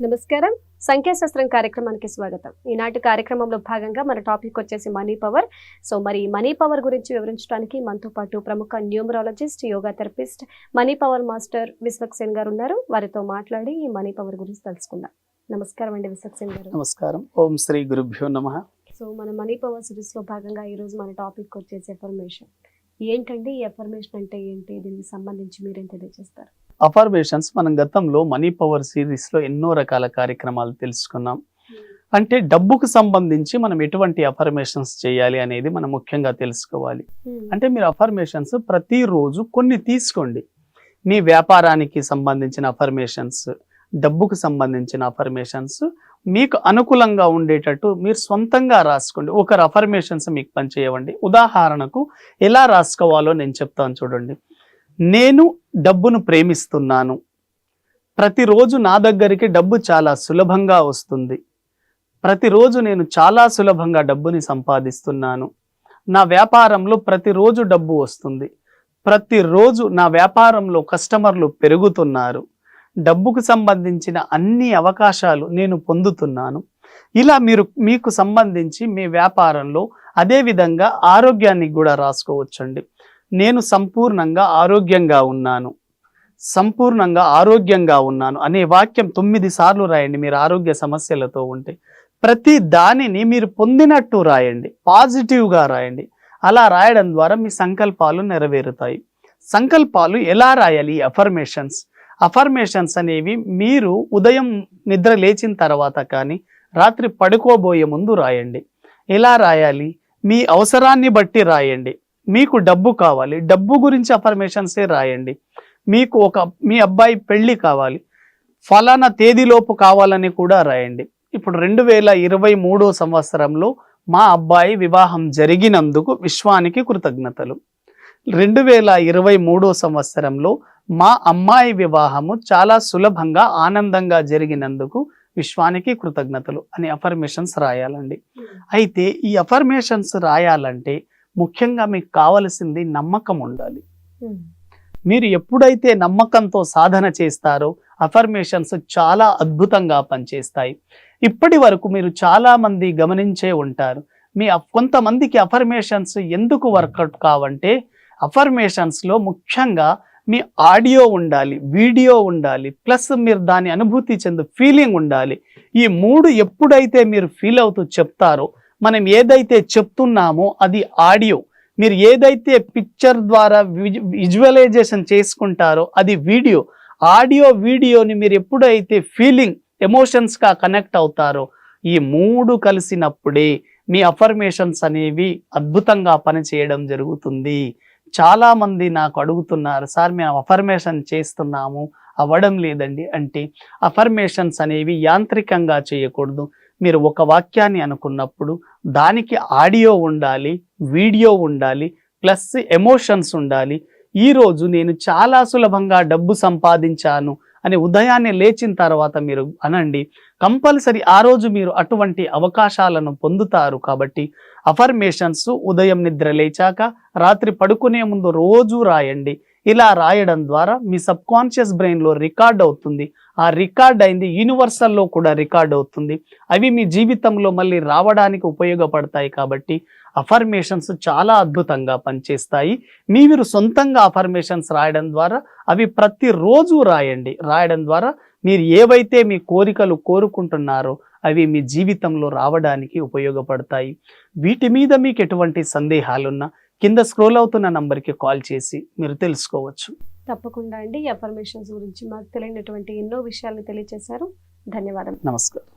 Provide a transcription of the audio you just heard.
నమస్కారం. సంఖ్యాశాస్త్రం కార్యక్రమానికి స్వాగతం. ఈనాటి కార్యక్రమంలో భాగంగా మన టాపిక్ వచ్చేసి మనీ పవర్. సో మరి మనీ పవర్ గురించి వివరించడానికి మనతో పాటు ప్రముఖ numerologist, yoga therapist, money power master Vishwaksen గారు ఉన్నారు. వారితో మాట్లాడి ఈ మనీ పవర్ గురించి తెలుసుకుందాం. నమస్కారం అండి విశ్వక్సేన్ గారు. నమస్కారం. ఓం శ్రీ గురుభ్యో నమః. సో మన మనీ పవర్ సిరీస్ లో భాగంగా ఈ రోజు మన టాపిక్ వచ్చేసి ఎఫర్మేషన్. ఏంటండి ఈ ఎఫర్మేషన్ అంటే ఏంటి? దీనికి సంబంధించి మీరేం తెలియజేస్తారు? అఫర్మేషన్స్ మనం గతంలో మనీ పవర్ సిరీస్ లో ఎన్నో రకాల కార్యక్రమాలు తెలుసుకున్నాం. అంటే డబ్బుకు సంబంధించి మనం ఎటువంటి అఫర్మేషన్స్ చేయాలి అనేది మనం ముఖ్యంగా తెలుసుకోవాలి. అంటే మీరు అఫర్మేషన్స్ ప్రతిరోజు కొన్ని తీసుకోండి. మీ వ్యాపారానికి సంబంధించిన అఫర్మేషన్స్, డబ్బుకు సంబంధించిన అఫర్మేషన్స్ మీకు అనుకూలంగా ఉండేటట్టు మీరు సొంతంగా రాసుకోండి. ఒకరు అఫర్మేషన్స్ మీకు పనిచేయవండి. ఉదాహరణకు ఎలా రాసుకోవాలో నేను చెప్తాను చూడండి. నేను డబ్బును ప్రేమిస్తున్నాను. ప్రతిరోజు నా దగ్గరికి డబ్బు చాలా సులభంగా వస్తుంది. ప్రతిరోజు నేను చాలా సులభంగా డబ్బుని సంపాదిస్తున్నాను. నా వ్యాపారంలో ప్రతిరోజు డబ్బు వస్తుంది. ప్రతిరోజు నా వ్యాపారంలో కస్టమర్లు పెరుగుతున్నారు. డబ్బుకు సంబంధించిన అన్ని అవకాశాలు నేను పొందుతున్నాను. ఇలా మీకు సంబంధించి మీ వ్యాపారంలో అదేవిధంగా ఆరోగ్యానికి కూడా రాసుకోవచ్చండి. నేను సంపూర్ణంగా ఆరోగ్యంగా ఉన్నాను. సంపూర్ణంగా ఆరోగ్యంగా ఉన్నాను అనే వాక్యం 9 సార్లు రాయండి. మీరు ఆరోగ్య సమస్యలతో ఉంటే ప్రతి దానిని మీరు పొందినట్టు రాయండి, పాజిటివ్గా రాయండి. అలా రాయడం ద్వారా మీ సంకల్పాలు నెరవేరుతాయి. సంకల్పాలు ఎలా రాయాలి? అఫర్మేషన్స్ అనేవి మీరు ఉదయం నిద్ర లేచిన తర్వాత కానీ రాత్రి పడుకోబోయే ముందు రాయండి. ఎలా రాయాలి? మీ అవసరాన్ని బట్టి రాయండి. మీకు డబ్బు కావాలి, డబ్బు గురించి అఫర్మేషన్సే రాయండి. మీకు మీ అబ్బాయి పెళ్లి కావాలి, ఫలానా తేదీలోపు కావాలని కూడా రాయండి. ఇప్పుడు 2023 సంవత్సరంలో మా అబ్బాయి వివాహం జరిగినందుకు విశ్వానికి కృతజ్ఞతలు. 2023 సంవత్సరంలో మా అమ్మాయి వివాహము చాలా సులభంగా ఆనందంగా జరిగినందుకు విశ్వానికి కృతజ్ఞతలు అని అఫర్మేషన్స్ రాయాలండి. అయితే ఈ అఫర్మేషన్స్ రాయాలంటే ముఖ్యంగా మీకు కావలసింది నమ్మకం ఉండాలి. మీరు ఎప్పుడైతే నమ్మకంతో సాధన చేస్తారో అఫర్మేషన్స్ చాలా అద్భుతంగా పనిచేస్తాయి. ఇప్పటి వరకు మీరు చాలా మంది గమనించే ఉంటారు. కొంతమందికి అఫర్మేషన్స్ ఎందుకు వర్కౌట్ కావంటే అఫర్మేషన్స్లో ముఖ్యంగా మీ ఆడియో ఉండాలి, వీడియో ఉండాలి, ప్లస్ మీరు దాని అనుభూతి ఫీలింగ్ ఉండాలి. ఈ 3 ఎప్పుడైతే మీరు ఫీల్ అవుతూ చెప్తారో, మనం ఏదైతే చెప్తున్నామో అది ఆడియో, మీరు ఏదైతే పిక్చర్ ద్వారా విజువలైజేషన్ చేసుకుంటారో అది వీడియో. ఆడియో వీడియోని మీరు ఎప్పుడైతే ఫీలింగ్ ఎమోషన్స్గా కనెక్ట్ అవుతారో ఈ 3 కలిసినప్పుడే మీ అఫర్మేషన్స్ అనేవి అద్భుతంగా పనిచేయడం జరుగుతుంది. చాలామంది నాకు అడుగుతున్నారు, సార్ మేము అఫర్మేషన్ చేస్తున్నాము అవ్వడం లేదండి అంటే అఫర్మేషన్స్ అనేవి యాంత్రికంగా చేయకూడదు. మీరు ఒక వాక్యాన్ని అనుకున్నప్పుడు దానికి ఆడియో ఉండాలి, వీడియో ఉండాలి, ప్లస్ ఎమోషన్స్ ఉండాలి. ఈరోజు నేను చాలా సులభంగా డబ్బు సంపాదించాను అని ఉదయాన్నే లేచిన తర్వాత మీరు అనండి. కంపల్సరీ ఆ రోజు మీరు అటువంటి అవకాశాలను పొందుతారు. కాబట్టి అఫర్మేషన్స్ ఉదయం నిద్ర లేచాక, రాత్రి పడుకునే ముందు రోజు రాయండి. ఇలా రాయడం ద్వారా మీ సబ్కాన్షియస్ బ్రెయిన్లో రికార్డ్ అవుతుంది. ఆ రికార్డ్ అయింది యూనివర్సల్లో కూడా రికార్డ్ అవుతుంది. అవి మీ జీవితంలో మళ్ళీ రావడానికి ఉపయోగపడతాయి. కాబట్టి అఫర్మేషన్స్ చాలా అద్భుతంగా పనిచేస్తాయి. మీరు సొంతంగా అఫర్మేషన్స్ రాయడం ద్వారా అవి ప్రతిరోజు రాయండి. రాయడం ద్వారా మీరు ఏవైతే మీ కోరికలు కోరుకుంటున్నారో అవి మీ జీవితంలో రావడానికి ఉపయోగపడతాయి. వీటి మీద మీకు ఎటువంటి సందేహాలున్నా కింద స్క్రోల్ అవుతున్న నంబర్కి కాల్ చేసి మీరు తెలుసుకోవచ్చు. తప్పకుండా అండి. ఈ అఫర్మేషన్స్ గురించి మాకు తెలియనటువంటి ఎన్నో విషయాలు తెలియజేశారు. ధన్యవాదాలు. నమస్కారం.